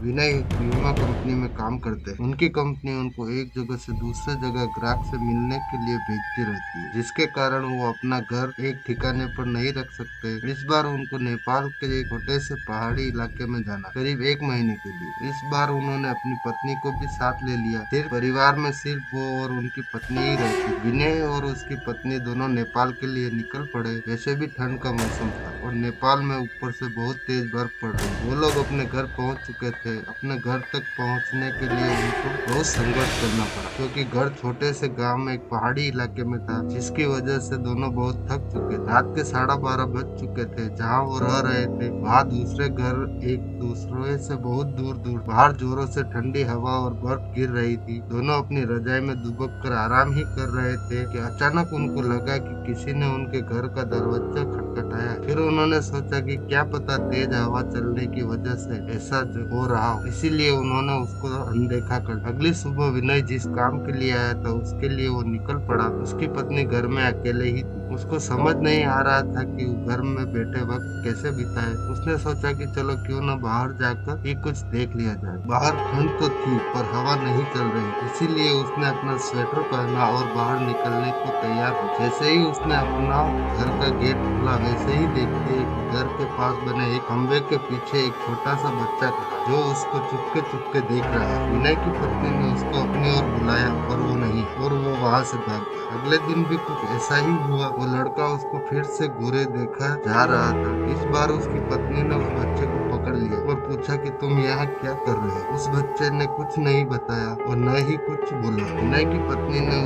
विनय एक बीमा कंपनी में काम करते हैं। उनकी कंपनी उनको एक जगह से दूसरे जगह ग्राहक से मिलने के लिए भेजती रहती है, जिसके कारण वो अपना घर एक ठिकाने पर नहीं रख सकते। इस बार उनको नेपाल के एक छोटे से पहाड़ी इलाके में जाना, करीब एक महीने के लिए। इस बार उन्होंने अपनी पत्नी को भी साथ ले लिया। सिर्फ परिवार में सिर्फ वो और उनकी पत्नी ही रहती। विनय और उसकी पत्नी दोनों नेपाल के लिए निकल पड़े। वैसे भी ठंड का मौसम था और नेपाल में ऊपर से बहुत तेज बर्फ पड़ रही। वो लोग अपने घर पहुंच चुके थे। अपने घर तक पहुंचने के लिए उनको बहुत संघर्ष करना पड़ा, क्योंकि घर छोटे से गांव में एक पहाड़ी इलाके में था, जिसकी वजह से दोनों बहुत थक चुके थे। रात के 12:30 बज चुके थे। जहां वो रह रहे थे वहां दूसरे घर एक दूसरे से बहुत दूर दूर। बाहर जोरों से ठंडी हवा और बर्फ गिर रही थी। दोनों अपनी रजाई में दुबक कर आराम ही कर रहे थे कि अचानक उनको लगा कि किसी ने उनके घर का दरवाजा खटखटाया। फिर उन्होंने सोचा कि क्या पता तेज हवा चलने की वजह से ऐसा हो रहा हो, इसीलिए उन्होंने उसको अनदेखा कर। अगली सुबह विनय जिस काम के लिए आया था उसके लिए वो निकल पड़ा। उसकी पत्नी घर में अकेले ही थी। उसको समझ नहीं आ रहा था कि वो घर में बैठे वक्त कैसे बिताए। उसने सोचा कि चलो क्यों न बाहर जाकर ही कुछ देख लिया जाए। बाहर ठंड तो थी पर हवा नहीं चल रही, इसीलिए उसने अपना स्वेटर पहना और बाहर निकलने को तैयार हो। जैसे ही उसने अपना घर का गेट खोला, वैसे ही देखते कि घर के पास बने एक खंबे के पीछे एक छोटा सा बच्चा खड़ा, जो उसको चुपके चुपके देख रहा है। विनय की पत्नी ने उसको अपनी ओर बुलाया पर वो नहीं, और वो वहां से भाग गया। अगले दिन भी कुछ ऐसा ही हुआ। वो लड़का उसको फिर से घूरे देखा जा रहा था। इस बार उसकी पत्नी ने उस बच्चे को पकड़ लिया और पूछा कि तुम यहाँ क्या कर रहे हो। उस बच्चे ने कुछ नहीं बताया और न ही कुछ बोला। विनय की पत्नी ने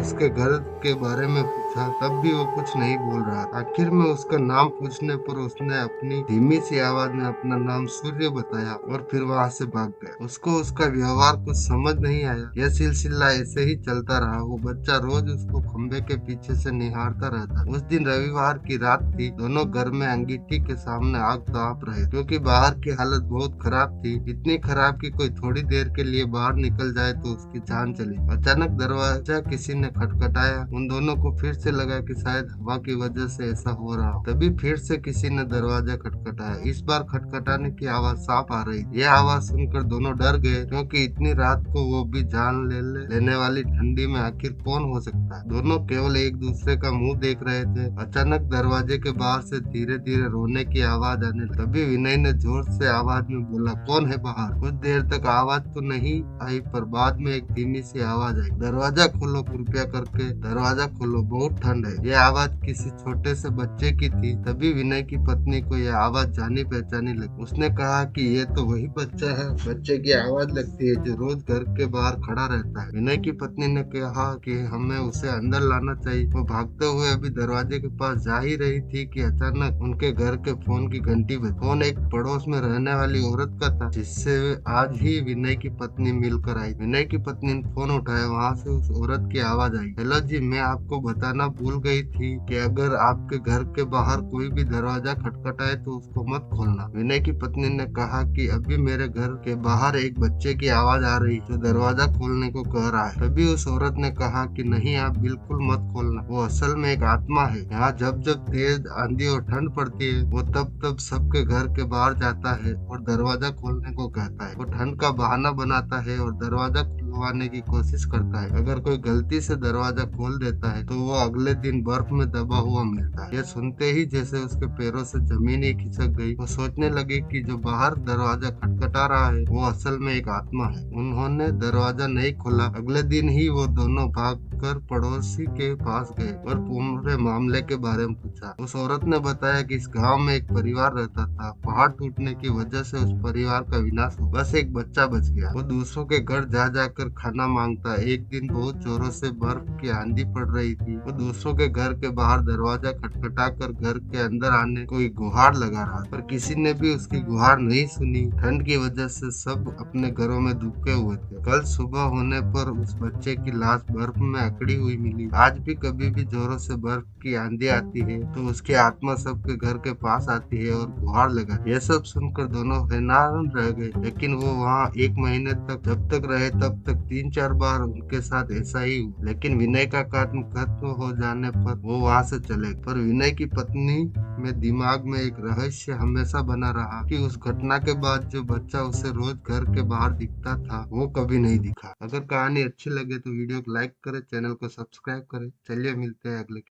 उसके घर के बारे में पूछा, तब भी वो कुछ नहीं बोल रहा। आखिर में उसका नाम पूछने पर उसने अपनी धीमी सी आवाज में अपना नाम सूर्य बताया और फिर वहां से भाग गया। उसको उसका व्यवहार कुछ समझ नहीं आया। यह सिलसिला ऐसे ही चलता रहा। वो बच्चा रोज उसको खंबे के पीछे से निहारता रहता। उस दिन रविवार की रात थी। दोनों घर में अंगीठी के सामने आग ताप रहे, क्योंकि बाहर की हालत बहुत खराब थी। इतनी खराब कि कोई थोड़ी देर के लिए बाहर निकल जाए तो उसकी जान चली। अचानक दरवाजा किसी ने खटखटाया। उन दोनों को फिर से लगा कि शायद हवा की वजह से ऐसा हो रहा हो। तभी फिर से किसी ने दरवाजा खटखटाया। इस बार खटखटाने की आवाज साफ आ रही थी। यह आवाज सुनकर दोनों डर गए, क्योंकि इतनी रात को वो भी जान लेने वाली ठंडी में आखिर कौन हो सकता है। दोनों केवल एक दूसरे का मुंह देख रहे थे। अचानक दरवाजे के बाहर से धीरे धीरे रोने की आवाज आने लगी। तभी विनय ने जोर से आवाज में बोला, कौन है बाहर। कुछ देर तक आवाज तो नहीं आई, पर बाद में एक धीमी सी आवाज आई, दरवाजा खोलो, कृपया करके दरवाजा खोलो, बहुत ठंड है। यह आवाज किसी छोटे से बच्चे की थी। तभी विनय की पत्नी को यह आवाज जानी पहचानी लगी। उसने कहा कि ये तो वही बच्चा है। बच्चे की आवाज लगती है जो रोज घर के बाहर खड़ा रहता है। विनय की पत्नी ने कहा कि हमें उसे अंदर लाना चाहिए। वो भागते हुए अभी दरवाजे के पास जा ही रही थी कि अचानक उनके घर के फोन की घंटी बजी। फोन एक पड़ोस में रहने वाली औरत का था, जिससे आज ही विनय की पत्नी मिलकर आई। विनय की पत्नी ने फोन उठाया। वहाँ से उस औरत की आवाज आई, हेलो जी, मैं आपको बताना भूल गई थी कि अगर आपके घर के बाहर कोई भी दरवाजा खटखटाए तो उसको मत खोलना। विनय की पत्नी ने कहा कि अभी मेरे घर के बाहर एक बच्चे की आवाज आ रही है जो दरवाजा खोलने को कह रहा है। तभी उस औरत ने कहा कि नहीं, आप बिल्कुल मत खोलना। वो असल में एक आत्मा है। यहाँ जब जब तेज आंधी और ठंड पड़ती है, वो तब तब सबके घर के बाहर जाता है और दरवाजा खोलने को कहता है। वो ठंड का बहाना बनाता है और दरवाजा खुलवाने की कोशिश करता है। अगर कोई गलती से दरवाजा खोल देता है तो वो अगले दिन बर्फ में दबा हुआ मिलता है। ये सुनते ही जैसे उसके पैरों से जमीन ही खिसक गई। वो सोचने लगी कि जो बाहर दरवाजा खटखटा रहा है वो असल में एक आत्मा है। उन्होंने दरवाजा नहीं खोला। अगले दिन ही वो दोनों भाग कर पड़ोसी के पास गए और पूरे मामले के बारे में पूछा। उस औरत ने बताया कि इस गांव में एक परिवार रहता था। पहाड़ टूटने की वजह से उस परिवार का विनाश हुआ। बस एक बच्चा बच गया। वो दूसरों के घर जा जाकर खाना मांगता। एक दिन बहुत जोरों से बर्फ की आंधी पड़ रही थी। वो दूसरों के घर के बाहर दरवाजा खटखटा कर घर के अंदर आने को एक गुहार लगा रहा, पर किसी ने भी उसकी गुहार नहीं सुनी। ठंड की वजह से सब अपने घरों में दुबके हुए थे। कल सुबह होने पर उस बच्चे की लाश बर्फ में अकड़ी हुई मिली। आज भी कभी भी जोरों से बर्फ की आंधी आती है तो उसकी आत्मा सबके घर के पास आती है और गुहार लगा। यह सब सुनकर दोनों हैरान रह गए। लेकिन वो वहाँ एक महीने तक जब तक रहे तब तक 3-4 बार उनके साथ ऐसा ही हुआ। लेकिन विनय का काम खत्म हो जाने पर वो वहाँ से चले। पर विनय की पत्नी में दिमाग में एक रहस्य हमेशा बना रहा कि उस घटना के बाद जो बच्चा उसे रोज घर के बाहर दिखता था वो कभी नहीं दिखा। अगर कहानी अच्छी लगे तो वीडियो को लाइक करें, चैनल को सब्सक्राइब करें। चलिए मिलते हैं अगले